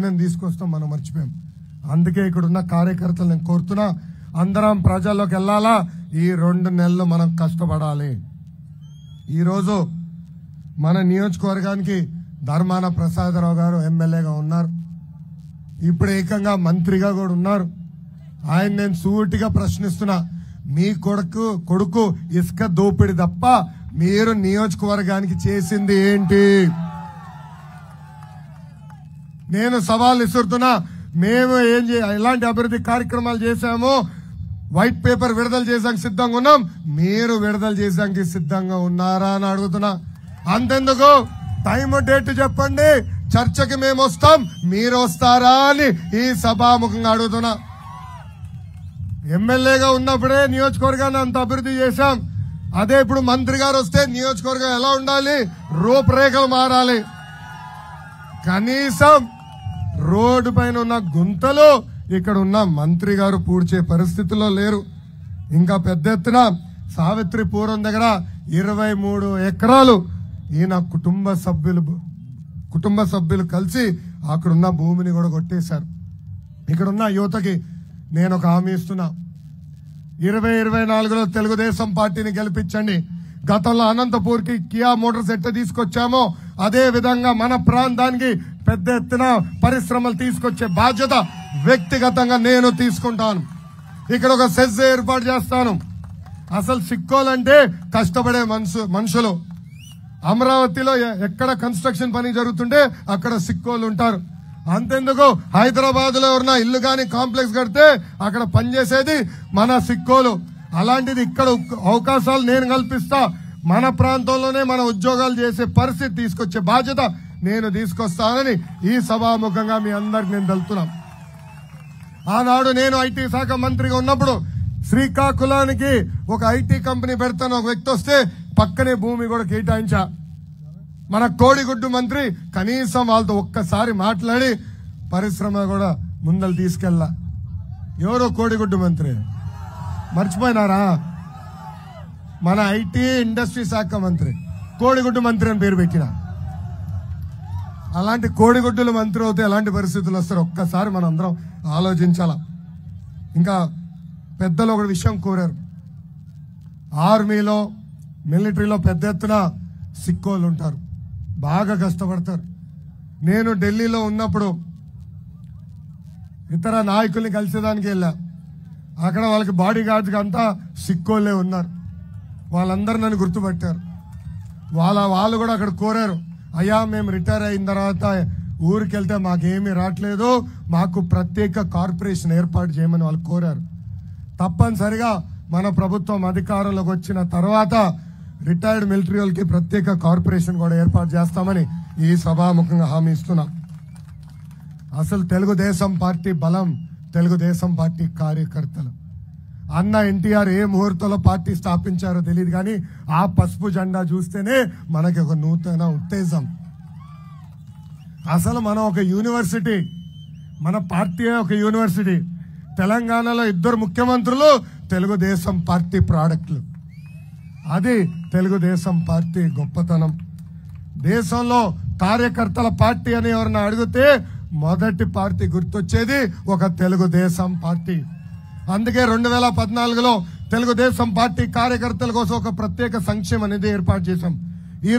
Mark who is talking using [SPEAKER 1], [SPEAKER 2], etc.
[SPEAKER 1] నేను తీసుకొస్తాం మనం మర్చిపోయాం. అందుకే ఇక్కడ ఉన్న కార్యకర్తలు నేను కోరుతున్నా, అందరం ప్రజల్లోకి వెళ్ళాలా. ఈ 2 నెలలు మనం కష్టపడాలి. ఈరోజు మన నియోజకవర్గానికి ధర్మాన ప్రసాదరావు గారు ఎమ్మెల్యేగా ఉన్నారు, ఇప్పుడు ఏకంగా మంత్రిగా కూడా ఉన్నారు. ఆయన నేను సూటిగా ప్రశ్నిస్తున్నా, మీ కొడుకు ఇసుక దోపిడి తప్ప మీరు నియోజకవర్గానికి చేసింది ఏంటి? నేను సవాల్ ఇస్తున్నా, మేము ఎలాంటి అభివృద్ధి కార్యక్రమాలు చేశామో వైట్ పేపర్ విడుదల చేసానికి సిద్ధంగా ఉన్నాం, మీరు విడుదల చేసానికి సిద్ధంగా ఉన్నారా అని అడుగుతున్నా. అంతెందుకు, టైం డేట్ చెప్పండి, చర్చకి మేము వస్తాం, మీరు వస్తారా అని ఈ సభాముఖంగా అడుగుతున్నా. ఎమ్మెల్యేగా ఉన్నప్పుడే నియోజకవర్గాన్ని అంత అభివృద్ధి చేశాం, అదే ఇప్పుడు మంత్రి గారు వస్తే నియోజకవర్గం ఎలా ఉండాలి, రూపురేఖలు మారాలి. కనీసం రోడ్డు పైన ఉన్న గుంతలు ఇక్కడ ఉన్న మంత్రి గారు పూడ్చే పరిస్థితుల్లో లేరు. ఇంకా పెద్ద ఎత్తున సావిత్రిపురం దగ్గర 23 ఎకరాలు ఈయన కుటుంబ సభ్యులు కలిసి అక్కడున్న భూమిని కూడా కొట్టేశారు. ఇక్కడున్న యువతకి నేను ఒక హామీ ఇస్తున్నా, 2024లో తెలుగుదేశం పార్టీని గెలిపించండి. గతంలో అనంతపూర్కి కియా మోటార్స్ ఎట్ట తీసుకొచ్చామో అదే విధంగా మన ప్రాంతానికి పెద్ద ఎత్తున పరిశ్రమలు తీసుకొచ్చే బాధ్యత వ్యక్తిగతంగా నేను తీసుకుంటాను. ఇక్కడ ఒక సెజ్ ఏర్పాటు చేస్తాను. అసలు సిక్కోలంటే కష్టపడే మనుషులు. అమరావతిలో ఎక్కడ కన్స్ట్రక్షన్ పని జరుగుతుంటే అక్కడ సిక్కోలు ఉంటారు. అంతెందుకు, హైదరాబాద్ లో ఎవరన్నా ఇల్లు కానీ కాంప్లెక్స్ కడితే అక్కడ పనిచేసేది మన సిక్కోలు. అలాంటిది ఇక్కడ అవకాశాలు నేను కల్పిస్తా, మన ప్రాంతంలోనే మన ఉద్యోగాలు చేసే పరిస్థితి తీసుకొచ్చే బాధ్యత నేను తీసుకొస్తానని ఈ సభాముఖంగా మీ అందరికి నేను తెలుపుతున్నాం. ఆనాడు నేను ఐటీ శాఖ మంత్రిగా ఉన్నప్పుడు శ్రీకాకుళానికి ఒక ఐటీ కంపెనీ పెడతాను ఒక వ్యక్తి వస్తే పక్కనే భూమి కూడా కేటాయించా. మన కోడిగుడ్డు మంత్రి కనీసం వాళ్ళతో ఒక్కసారి మాట్లాడి పరిశ్రమ కూడా ముందలు తీసుకెళ్ళా. ఎవరో కోడిగుడ్డు మంత్రి మర్చిపోయినారా? మన ఐటీ ఇండస్ట్రీ శాఖ మంత్రి కోడిగుడ్డు మంత్రి అని పేరు పెట్టిన. అలాంటి కోడిగుడ్డుల మంత్రి అవుతే ఎలాంటి పరిస్థితులు వస్తారో ఒక్కసారి మనం అందరం ఆలోచించాలా. ఇంకా పెద్దలు ఒక విషయం కోరారు, ఆర్మీలో మిలిటరీలో పెద్ద ఎత్తున సిక్కోలు ఉంటారు, బాగా కష్టపడతారు. నేను ఢిల్లీలో ఉన్నప్పుడు ఇతర నాయకుల్ని కలిసేదానికి వెళ్ళా. అక్కడ వాళ్ళకి బాడీ గార్డ్స్ అంతా సిక్కోలే ఉన్నారు. వాళ్ళందరూ నన్ను గుర్తుపట్టారు. వాళ్ళు కూడా అక్కడ కోరారు, అయ్యా మేము రిటైర్ అయిన తర్వాత ఊరికి వెళ్తే మాకేమీ రావట్లేదు, మాకు ప్రత్యేక కార్పొరేషన్ ఏర్పాటు చేయమని వాళ్ళు కోరారు. తప్పనిసరిగా మన ప్రభుత్వం అధికారంలోకి వచ్చిన తర్వాత రిటైర్డ్ మిలిటరీ వాళ్ళకి ప్రత్యేక కార్పొరేషన్ కూడా ఏర్పాటు చేస్తామని ఈ సభాముఖంగా హామీ ఇస్తున్నాం. అసలు తెలుగుదేశం పార్టీ బలం తెలుగుదేశం పార్టీ కార్యకర్తలు. అన్న ఎన్టీఆర్ ఏ ముహూర్తంలో పార్టీ స్థాపించారో తెలియదు, కానీ ఆ పసుపు జెండా చూస్తేనే మనకి ఒక నూతన ఉత్తేజం. అసలు మనం ఒక యూనివర్సిటీ, మన పార్టీ ఒక యూనివర్సిటీ. తెలంగాణలో 2 ముఖ్యమంత్రులు తెలుగుదేశం పార్టీ ప్రాడక్టులు. అది తెలుగుదేశం పార్టీ గొప్పతనం. దేశంలో కార్యకర్తల పార్టీ అని ఎవరన్నా అడిగితే మొదటి పార్టీ గుర్తొచ్చేది ఒక తెలుగుదేశం పార్టీ. అందుకే 2014లో తెలుగుదేశం పార్టీ కార్యకర్తల కోసం ఒక ప్రత్యేక సంక్షేమ నిధి ఏర్పాటు చేశాం.